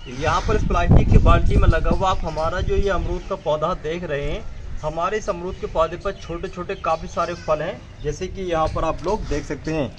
यहाँ पर इस प्लास्टिक की बाल्टी में लगा हुआ आप हमारा जो ये अमरूद का पौधा देख रहे हैं, हमारे इस अमरूद के पौधे पर छोटे छोटे काफ़ी सारे फल हैं, जैसे कि यहाँ पर आप लोग देख सकते हैं।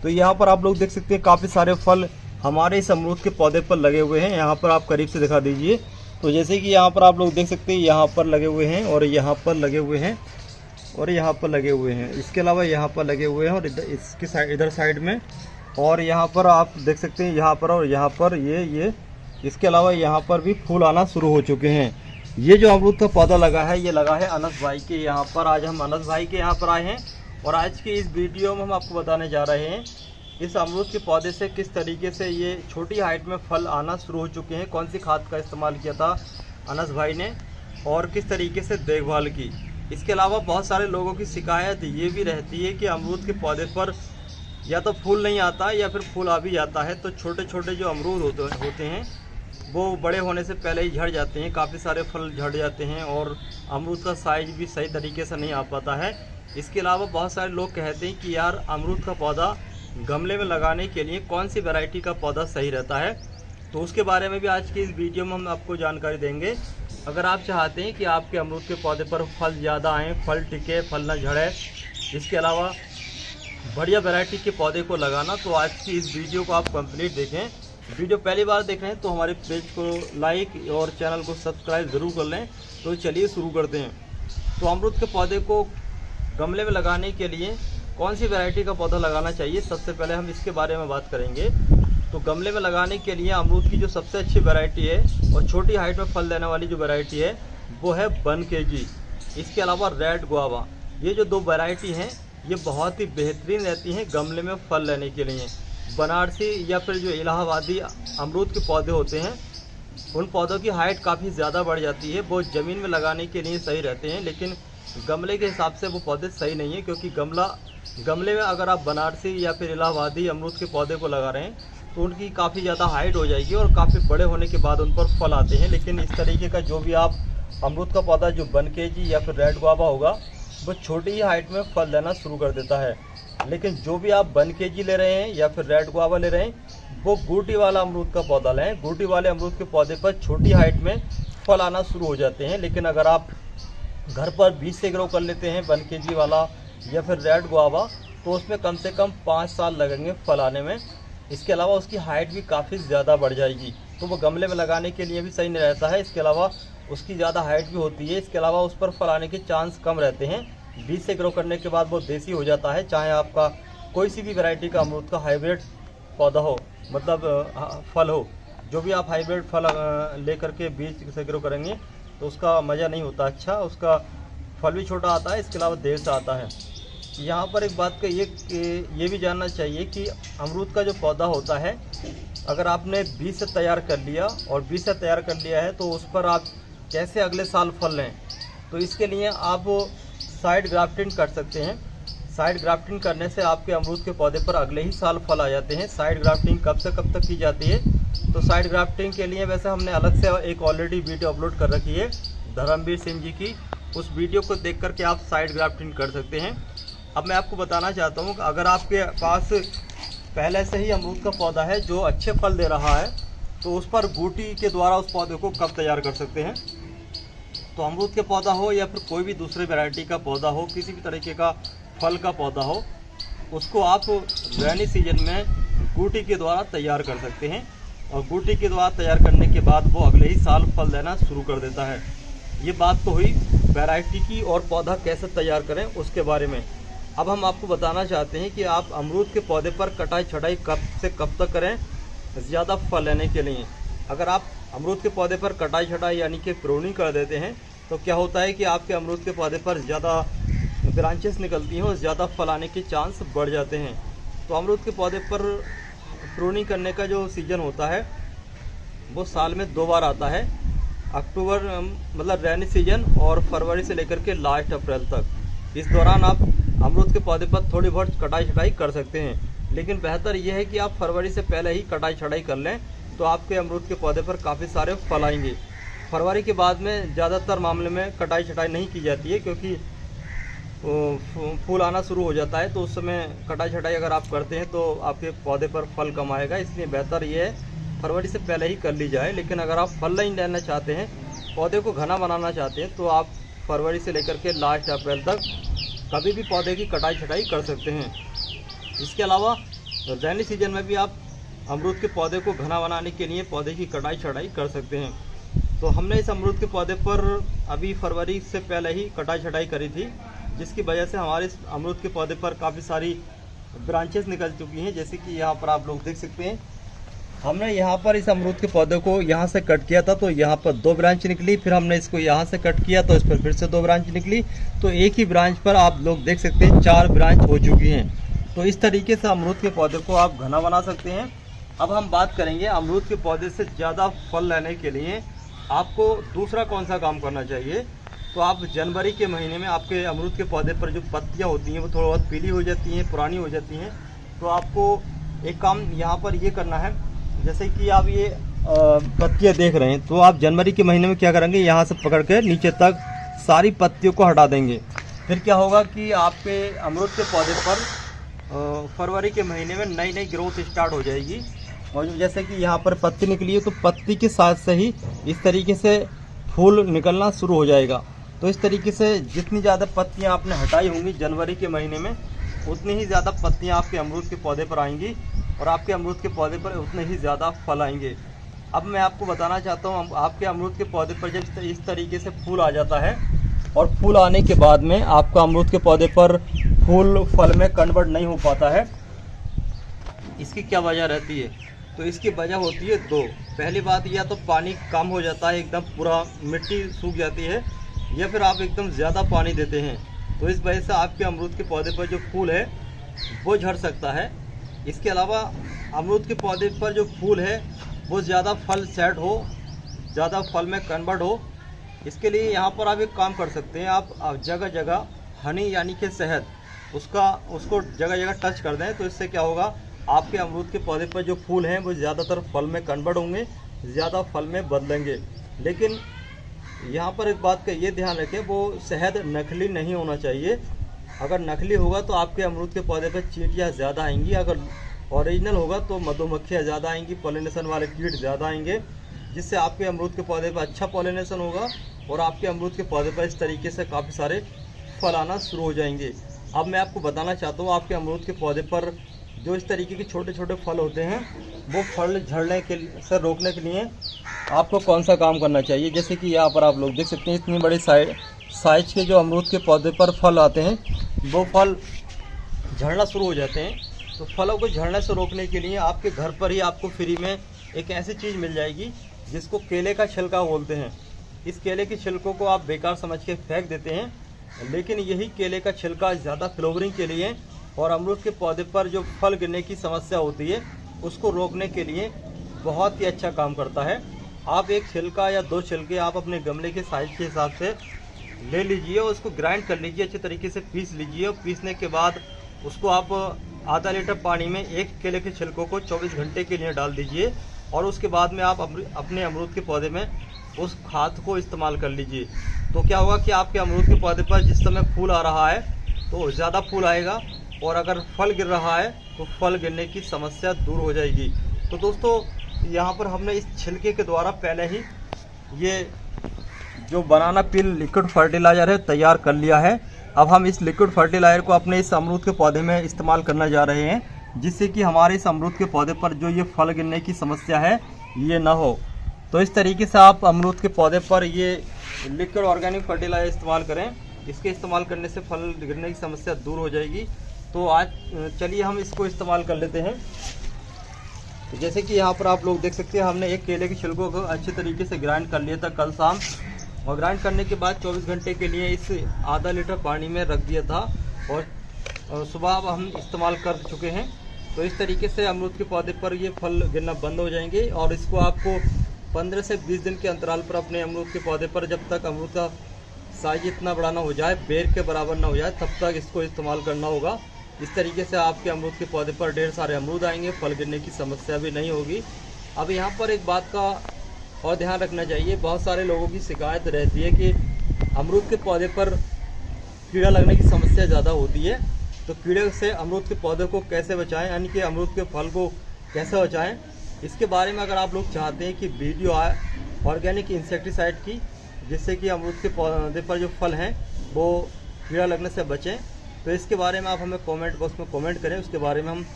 तो यहाँ पर आप लोग देख सकते हैं काफ़ी सारे फल हमारे इस अमरूद के पौधे पर लगे हुए हैं। यहाँ पर आप करीब से दिखा दीजिए। तो जैसे कि यहाँ पर आप लोग देख सकते हैं, यहाँ पर लगे हुए हैं और यहाँ पर लगे हुए हैं और यहाँ पर लगे हुए हैं। इसके अलावा यहाँ पर लगे हुए हैं और इसके साइड, इधर साइड में, और यहाँ पर आप देख सकते हैं, यहाँ पर और यहाँ पर ये इसके अलावा यहाँ पर भी फूल आना शुरू हो चुके हैं। ये जो अमरूद का पौधा लगा है, ये लगा है अनस भाई के यहाँ पर। आज हम अनस भाई के यहाँ पर आए हैं और आज की इस वीडियो में हम आपको बताने जा रहे हैं इस अमरूद के पौधे से किस तरीके से ये छोटी हाइट में फल आना शुरू हो चुके हैं, कौन सी खाद का इस्तेमाल किया था अनस भाई ने और किस तरीके से देखभाल की। इसके अलावा बहुत सारे लोगों की शिकायत ये भी रहती है कि अमरूद के पौधे पर या तो फूल नहीं आता या फिर फूल आ भी जाता है तो छोटे छोटे जो अमरूद होते हैं वो बड़े होने से पहले ही झड़ जाते हैं, काफ़ी सारे फल झड़ जाते हैं और अमरूद का साइज़ भी सही तरीके से नहीं आ पाता है। इसके अलावा बहुत सारे लोग कहते हैं कि यार अमरूद का पौधा गमले में लगाने के लिए कौन सी वैरायटी का पौधा सही रहता है, तो उसके बारे में भी आज की इस वीडियो में हम आपको जानकारी देंगे। अगर आप चाहते हैं कि आपके अमरूद के पौधे पर फल ज़्यादा आएँ, फल टिके, फल न झड़े, इसके अलावा बढ़िया वैरायटी के पौधे को लगाना, तो आज की इस वीडियो को आप कंप्लीट देखें। वीडियो पहली बार देख रहे हैं तो हमारे पेज को लाइक और चैनल को सब्सक्राइब ज़रूर कर लें। तो चलिए शुरू करते हैं। तो अमरूद के पौधे को गमले में लगाने के लिए कौन सी वैरायटी का पौधा लगाना चाहिए, सबसे पहले हम इसके बारे में बात करेंगे। तो गमले में लगाने के लिए अमरूद की जो सबसे अच्छी वैरायटी है और छोटी हाइट में फल देने वाली जो वैरायटी है वो है बनकेजी। इसके अलावा रेड गुआवा, ये जो दो वैरायटी हैं ये बहुत ही बेहतरीन रहती हैं गमले में फल लेने के लिए। बनारसी या फिर जो इलाहाबादी अमरूद के पौधे होते हैं उन पौधों की हाइट काफ़ी ज़्यादा बढ़ जाती है, वो ज़मीन में लगाने के लिए सही रहते हैं, लेकिन गमले के हिसाब से वो पौधे सही नहीं है, क्योंकि गमले में अगर आप बनारसी या फिर इलाहाबादी अमरूद के पौधे को लगा रहे हैं तो उनकी काफ़ी ज़्यादा हाइट हो जाएगी और काफ़ी बड़े होने के बाद उन पर फल आते हैं। लेकिन इस तरीके का जो भी आप अमरूद का पौधा जो बनकेजी या फिर रेड गुआवा होगा वो छोटी ही हाइट में फल देना शुरू कर देता है। लेकिन जो भी आप बनकेजी ले रहे हैं या फिर रेड गुआवा ले रहे हैं वो गूटी वाला अमरूद का पौधा लें। गूटी वाले अमरूद के पौधे पर छोटी हाइट में फल आना शुरू हो जाते हैं। लेकिन अगर आप घर पर बीज से ग्रो कर लेते हैं बनकेजी वाला या फिर रेड गुआवा तो उसमें कम से कम 5 साल लगेंगे फल आने में। इसके अलावा उसकी हाइट भी काफ़ी ज़्यादा बढ़ जाएगी, तो वो गमले में लगाने के लिए भी सही नहीं रहता है। इसके अलावा उसकी ज़्यादा हाइट भी होती है, इसके अलावा उस पर फल आने के चांस कम रहते हैं। बीज से ग्रो करने के बाद वो देसी हो जाता है, चाहे आपका कोई सी भी वैरायटी का अमरूद का हाइब्रिड पौधा हो, मतलब फल हो। जो भी आप हाइब्रिड फल ले करके बीज से ग्रो करेंगे तो उसका मज़ा नहीं होता अच्छा, उसका फल भी छोटा आता है, इसके अलावा देर से आता है। यहाँ पर एक बात का ये भी जानना चाहिए कि अमरूद का जो पौधा होता है अगर आपने बीज से तैयार कर लिया और बीज से तैयार कर लिया है तो उस पर आप कैसे अगले साल फल लें, तो इसके लिए आप साइड ग्राफ्टिंग कर सकते हैं। साइड ग्राफ्टिंग करने से आपके अमरूद के पौधे पर अगले ही साल फल आ जाते हैं। साइड ग्राफ्टिंग कब से कब तक की जाती है, तो साइड ग्राफ्टिंग के लिए वैसे हमने अलग से एक ऑलरेडी वीडियो अपलोड कर रखी है धर्मवीर सिंह जी की, उस वीडियो को देख करके आप साइड ग्राफ्टिंग कर सकते हैं। अब मैं आपको बताना चाहता हूँ कि अगर आपके पास पहले से ही अमरूद का पौधा है जो अच्छे फल दे रहा है तो उस पर गूटी के द्वारा उस पौधे को कब तैयार कर सकते हैं। तो अमरूद के पौधा हो या फिर कोई भी दूसरे वैरायटी का पौधा हो, किसी भी तरीके का फल का पौधा हो, उसको आप रेनी सीजन में गूटी के द्वारा तैयार कर सकते हैं और गूटी के द्वारा तैयार करने के बाद वो अगले ही साल फल देना शुरू कर देता है। ये बात तो हुई वैरायटी की और पौधा कैसे तैयार करें उसके बारे में। अब हम आपको बताना चाहते हैं कि आप अमरूद के पौधे पर कटाई छटाई कब से कब तक करें ज़्यादा फल लेने के लिए। अगर आप अमरूद के पौधे पर कटाई छटाई यानी कि प्रूनिंग कर देते हैं तो क्या होता है कि आपके अमरूद के पौधे पर ज़्यादा ब्रांचेस निकलती हैं और ज़्यादा फल आने के चांस बढ़ जाते हैं। तो अमरूद के पौधे पर प्रूनिंग करने का जो सीज़न होता है वो साल में 2 बार आता है, अक्टूबर मतलब रेनी सीजन और फरवरी से लेकर के लास्ट अप्रैल तक। इस दौरान आप अमरूद के पौधे पर थोड़ी बहुत कटाई छटाई कर सकते हैं, लेकिन बेहतर यह है कि आप फरवरी से पहले ही कटाई छटाई कर लें तो आपके अमरूद के पौधे पर काफ़ी सारे फल आएंगे। फरवरी के बाद में ज़्यादातर मामले में कटाई छटाई नहीं की जाती है, क्योंकि फूल आना शुरू हो जाता है, तो उस समय कटाई छटाई अगर आप करते हैं तो आपके पौधे पर फल कम आएगा। इसलिए बेहतर ये है फरवरी से पहले ही कर ली जाए। लेकिन अगर आप फल नहीं लेना चाहते हैं, पौधे को घना बनाना चाहते हैं, तो आप फरवरी से लेकर के लास्ट अप्रैल तक कभी भी पौधे की कटाई छटाई कर सकते हैं। इसके अलावा रैनी सीजन में भी आप अमरूद के पौधे को घना बनाने के लिए पौधे की कटाई छटाई कर सकते हैं। तो हमने इस अमरूद के पौधे पर अभी फरवरी से पहले ही कटाई छटाई करी थी, जिसकी वजह से हमारे इस अमरूद के पौधे पर काफ़ी सारी ब्रांचेस निकल चुकी हैं। जैसे कि यहाँ पर आप लोग देख सकते हैं, हमने यहाँ पर इस अमरूद के पौधे को यहाँ से कट किया था, तो यहाँ पर 2 ब्रांच निकली। फिर हमने इसको यहाँ से कट किया तो इस पर फिर से 2 ब्रांच निकली। तो एक ही ब्रांच पर आप लोग देख सकते हैं 4 ब्रांच हो चुकी हैं। तो इस तरीके से अमरूद के पौधे को आप घना बना सकते हैं। अब हम बात करेंगे अमरूद के पौधे से ज़्यादा फल लेने के लिए आपको दूसरा कौन सा काम करना चाहिए। तो आप जनवरी के महीने में आपके अमरूद के पौधे पर जो पत्तियां होती हैं वो थोड़ा बहुत पीली हो जाती हैं, पुरानी हो जाती हैं। तो आपको एक काम यहाँ पर ये करना है, जैसे कि आप ये पत्तियां देख रहे हैं, तो आप जनवरी के महीने में क्या करेंगे, यहाँ से पकड़ के नीचे तक सारी पत्तियों को हटा देंगे। फिर क्या होगा कि आपके अमरूद के पौधे पर फरवरी के महीने में नई नई ग्रोथ स्टार्ट हो जाएगी। और जैसे कि यहाँ पर पत्ती निकली है, तो पत्ती के साथ से ही इस तरीके से फूल निकलना शुरू हो जाएगा। तो इस तरीके से जितनी ज़्यादा पत्तियाँ आपने हटाई होंगी जनवरी के महीने में, उतनी ही ज़्यादा पत्तियाँ आपके अमरूद के पौधे पर आएंगी और आपके अमरूद के पौधे पर उतने ही ज़्यादा फल आएंगे। अब मैं आपको बताना चाहता हूँ, आपके अमरूद के पौधे पर जब इस तरीके से फूल आ जाता है और फूल आने के बाद में आपका अमरूद के पौधे पर फूल फल में कन्वर्ट नहीं हो पाता है, इसकी क्या वजह रहती है। तो इसकी वजह होती है 2। पहली बात, या तो पानी कम हो जाता है, एकदम पूरा मिट्टी सूख जाती है, या फिर आप एकदम ज़्यादा पानी देते हैं। तो इस वजह से आपके अमरूद के पौधे पर जो फूल है वो झड़ सकता है। इसके अलावा अमरूद के पौधे पर जो फूल है वो ज़्यादा फल सेट हो, ज़्यादा फल में कन्वर्ट हो। इसके लिए यहाँ पर आप एक काम कर सकते हैं, आप जगह जगह हनी यानी कि शहद उसको जगह जगह टच कर दें। तो इससे क्या होगा, आपके अमरूद के पौधे पर जो फूल हैं वो ज़्यादातर फल में कन्वर्ट होंगे, ज़्यादा फल में बदलेंगे। लेकिन यहाँ पर एक बात का ये ध्यान रखें, वो शहद नकली नहीं होना चाहिए। अगर नकली होगा तो आपके अमरूद के पौधे पर चींटियाँ ज़्यादा आएंगी, अगर ओरिजिनल होगा तो मधुमक्खियाँ ज़्यादा आएंगी, पॉलिनेशन वाले कीट ज़्यादा आएंगे, जिससे आपके अमरूद के पौधे पर अच्छा पॉलिनेशन होगा और आपके अमरूद के पौधे पर इस तरीके से काफ़ी सारे फल आना शुरू हो जाएंगे। अब मैं आपको बताना चाहता हूँ, आपके अमरूद के पौधे पर जो इस तरीके के छोटे छोटे फल होते हैं वो फल झड़ने के से रोकने के लिए आपको कौन सा काम करना चाहिए। जैसे कि यहाँ पर आप लोग देख सकते हैं, इतनी बड़ी साइज के जो अमरूद के पौधे पर फल आते हैं वो फल झड़ना शुरू हो जाते हैं। तो फलों को झड़ने से रोकने के लिए आपके घर पर ही आपको फ्री में एक ऐसी चीज़ मिल जाएगी जिसको केले का छिलका बोलते हैं। इस केले के छिलकों को आप बेकार समझ के फेंक देते हैं, लेकिन यही केले का छिलका ज़्यादा फ्लेवरिंग के लिए और अमरूद के पौधे पर जो फल गिरने की समस्या होती है उसको रोकने के लिए बहुत ही अच्छा काम करता है। आप एक छिलका या 2 छिलके आप अपने गमले के साइज के हिसाब से ले लीजिए और उसको ग्राइंड कर लीजिए, अच्छे तरीके से पीस लीजिए। और पीसने के बाद उसको आप आधा लीटर पानी में एक केले के छिलकों को 24 घंटे के लिए डाल दीजिए और उसके बाद में आप अपने अमरूद के पौधे में उस खाद को इस्तेमाल कर लीजिए। तो क्या होगा कि आपके अमरूद के पौधे पर जिस समय फूल आ रहा है तो ज़्यादा फूल आएगा और अगर फल गिर रहा है तो फल गिरने की समस्या दूर हो जाएगी। तो दोस्तों, यहाँ पर हमने इस छिलके के द्वारा पहले ही ये जो बनाना पील लिक्विड फर्टिलाइज़र है तैयार कर लिया है। अब हम इस लिक्विड फर्टिलाइज़र को अपने इस अमरूद के पौधे में इस्तेमाल करने जा रहे हैं, जिससे कि हमारे इस अमरूद के पौधे पर जो ये फल गिरने की समस्या है ये ना हो। तो इस तरीके से आप अमरूद के पौधे पर ये लिक्विड ऑर्गेनिक फर्टिलाइज़र इस्तेमाल करें। इसके इस्तेमाल करने से फल गिरने की समस्या दूर हो जाएगी। तो आज चलिए हम इसको इस्तेमाल कर लेते हैं। तो जैसे कि यहाँ पर आप लोग देख सकते हैं, हमने एक केले के छिलकों को अच्छे तरीके से ग्राइंड कर लिया था कल शाम, और ग्राइंड करने के बाद 24 घंटे के लिए इस आधा लीटर पानी में रख दिया था और सुबह अब हम इस्तेमाल कर चुके हैं। तो इस तरीके से अमरूद के पौधे पर ये फल गिरना बंद हो जाएंगे और इसको आपको 15 से 20 दिन के अंतराल पर अपने अमरूद के पौधे पर, जब तक अमरूद का साइज इतना बड़ा ना हो जाए, बेर के बराबर ना हो जाए, तब तक इसको इस्तेमाल करना होगा। इस तरीके से आपके अमरूद के पौधे पर ढेर सारे अमरूद आएंगे, फल गिरने की समस्या भी नहीं होगी। अब यहाँ पर एक बात का और ध्यान रखना चाहिए, बहुत सारे लोगों की शिकायत रहती है कि अमरूद के पौधे पर कीड़ा लगने की समस्या ज़्यादा होती है। तो कीड़े से अमरूद के पौधे को कैसे बचाएं, यानी कि अमरूद के फल को कैसे बचाएं। इसके बारे में अगर आप लोग चाहते हैं कि वीडियो आए ऑर्गेनिक इंसेक्टिसाइड की, जिससे कि अमरूद के पौधे पर जो फल हैं वो कीड़ा लगने से बचें, तो इसके बारे में आप हमें कमेंट बॉक्स में कमेंट करें। उसके बारे में हम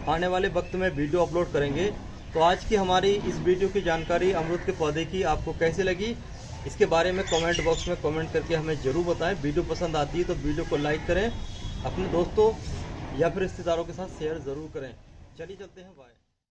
आने वाले वक्त में वीडियो अपलोड करेंगे। तो आज की हमारी इस वीडियो की जानकारी अमरूद के पौधे की आपको कैसी लगी, इसके बारे में कमेंट बॉक्स में कमेंट करके हमें ज़रूर बताएं। वीडियो पसंद आती है तो वीडियो को लाइक करें, अपने दोस्तों या फिर रिश्तेदारों के साथ शेयर ज़रूर करें। चलिए चलते हैं, बाय।